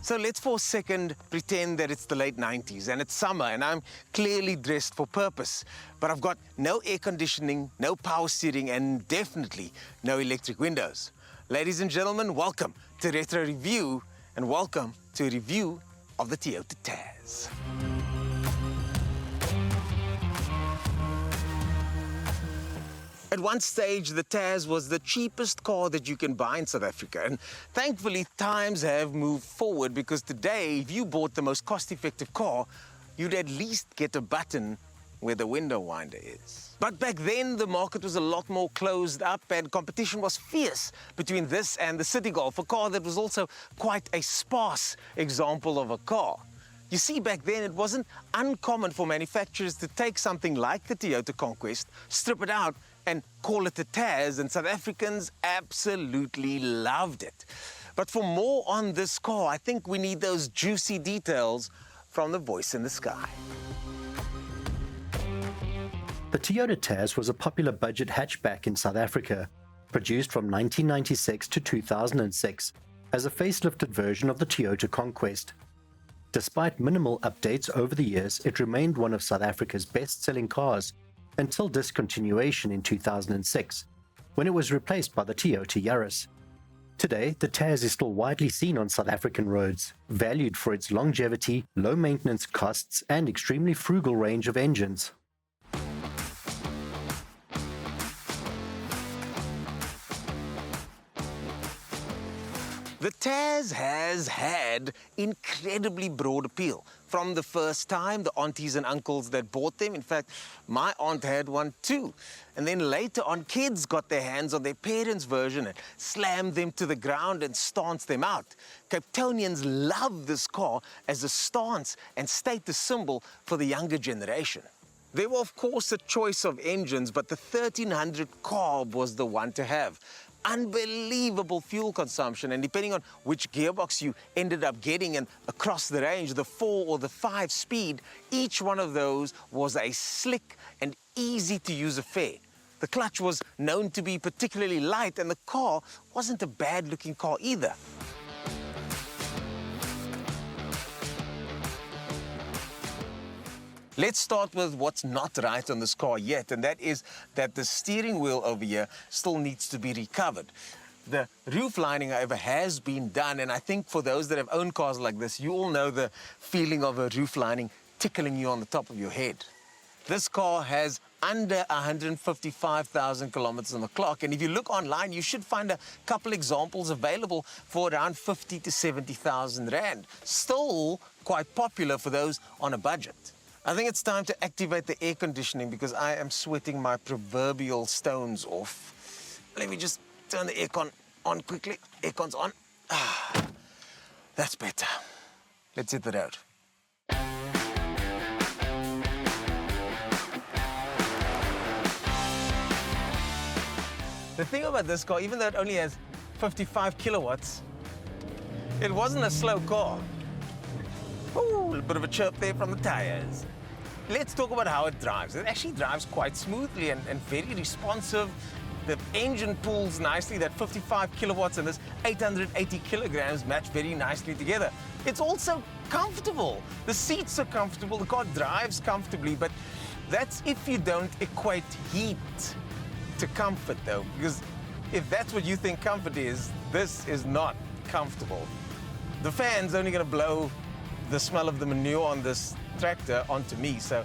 So let's for a second pretend that it's the late 90s and it's summer and I'm clearly dressed for purpose. But I've got no air conditioning, no power steering, and definitely no electric windows. Ladies and gentlemen, welcome to Retro Review and welcome to a review of the Toyota Tazz. At one stage, the Tazz was the cheapest car that you can buy in South Africa. And thankfully, times have moved forward because today, if you bought the most cost-effective car, you'd at least get a button where the window winder is. But back then, the market was a lot more closed up and competition was fierce between this and the City Golf, a car that was also quite a sparse example of a car. You see, back then, it wasn't uncommon for manufacturers to take something like the Toyota Conquest, strip it out, and call it a Tazz, and South Africans absolutely loved it. But for more on this car, I think we need those juicy details from the voice in the sky. The Toyota Tazz was a popular budget hatchback in South Africa, produced from 1996 to 2006 as a facelifted version of the Toyota Conquest. Despite minimal updates over the years, it remained one of South Africa's best-selling cars until discontinuation in 2006, when it was replaced by the Toyota Yaris. Today, the Tazz is still widely seen on South African roads, valued for its longevity, low maintenance costs, and extremely frugal range of engines. The Tazz has had incredibly broad appeal. From the first time, the aunties and uncles that bought them, in fact, my aunt had one too. And then later on, kids got their hands on their parents' version and slammed them to the ground and stanced them out. Cape Townians love this car as a stance and status symbol for the younger generation. There were, of course, a choice of engines, but the 1300 carb was the one to have. Unbelievable fuel consumption, and depending on which gearbox you ended up getting and across the range, the 4 or the 5 speed, each one of those was a slick and easy to use affair. The clutch was known to be particularly light, and the car wasn't a bad looking car either. Let's start with what's not right on this car yet, and that is that the steering wheel over here still needs to be recovered. The roof lining, however, has been done, and I think for those that have owned cars like this, you all know the feeling of a roof lining tickling you on the top of your head. This car has under 155,000 kilometers on the clock, and if you look online, you should find a couple examples available for around 50 to 70,000 Rand. Still quite popular for those on a budget. I think it's time to activate the air conditioning because I am sweating my proverbial stones off. Let me just turn the aircon on quickly. Aircon's on. That's better. Let's hit the road. The thing about this car, even though it only has 55 kilowatts, it wasn't a slow car. Ooh, a little bit of a chirp there from the tires. Let's talk about how it drives. It actually drives quite smoothly and very responsive. The engine pulls nicely. That 55 kilowatts and this 880 kilograms match very nicely together. It's also comfortable. The seats are comfortable. The car drives comfortably, but that's if you don't equate heat to comfort, though, because if that's what you think comfort is, this is not comfortable. The fan's only going to blow the smell of the manure on this tractor onto me, so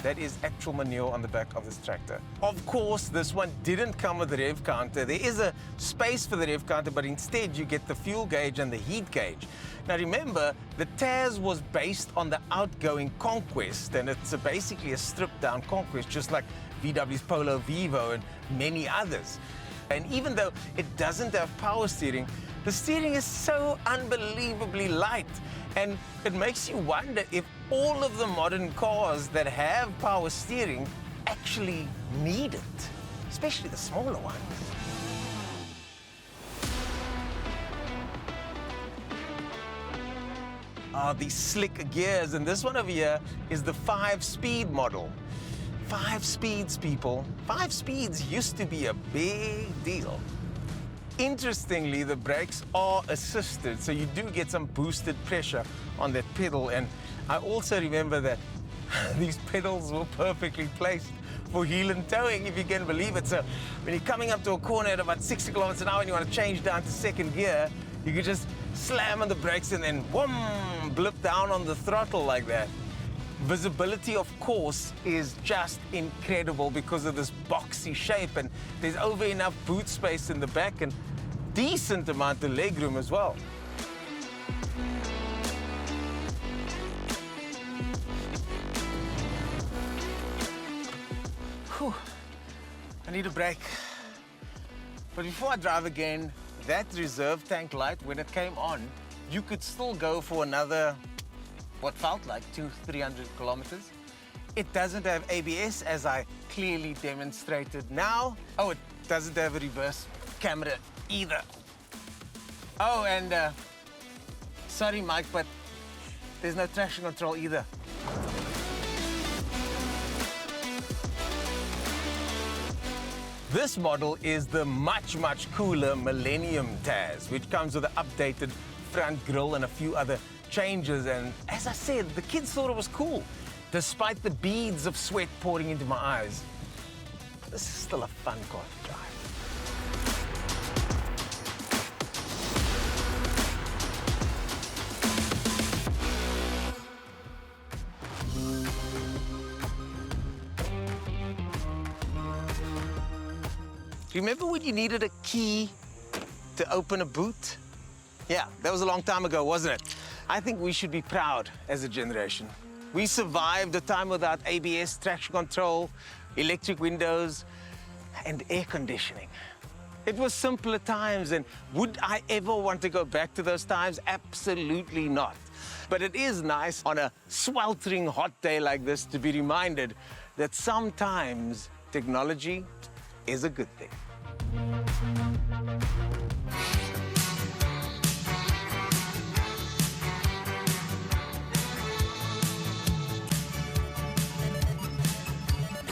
that is actual manure on the back of this tractor. Of course, this one didn't come with the rev counter. There is a space for the rev counter, but instead you get the fuel gauge and the heat gauge. Now remember, the Tazz was based on the outgoing Conquest, and it's basically a stripped down Conquest, just like VW's Polo Vivo and many others. And even though it doesn't have power steering, the steering is so unbelievably light. And it makes you wonder if all of the modern cars that have power steering actually need it, especially the smaller ones. These slick gears, and this one over here is the 5-speed model. 5 speeds, people. 5 speeds used to be a big deal. Interestingly, the brakes are assisted, so you do get some boosted pressure on that pedal. And I also remember that these pedals were perfectly placed for heel and towing, if you can believe it. So when you're coming up to a corner at about 60 kilometers an hour and you want to change down to second gear, you could just slam on the brakes and then whoom, blip down on the throttle like that. Visibility, of course, is just incredible because of this boxy shape, and there's over enough boot space in the back and decent amount of legroom as well. Whew. I need a break. But before I drive again, that reserve tank light, when it came on, you could still go for another, what felt like 200-300 kilometers. It doesn't have ABS, as I clearly demonstrated now. Oh, it doesn't have a reverse camera either. Oh, and sorry, Mike, but there's no traction control either. This model is the much, much cooler Millennium Tazz, which comes with an updated front grille and a few other changes. And as I said, the kids thought it was cool, despite the beads of sweat pouring into my eyes. This is still a fun car to drive. Remember when you needed a key to open a boot? Yeah, that was a long time ago, wasn't it? I think we should be proud as a generation. We survived a time without ABS, traction control, electric windows, and air conditioning. It was simpler times, and would I ever want to go back to those times? Absolutely not. But it is nice on a sweltering hot day like this to be reminded that sometimes technology is a good thing.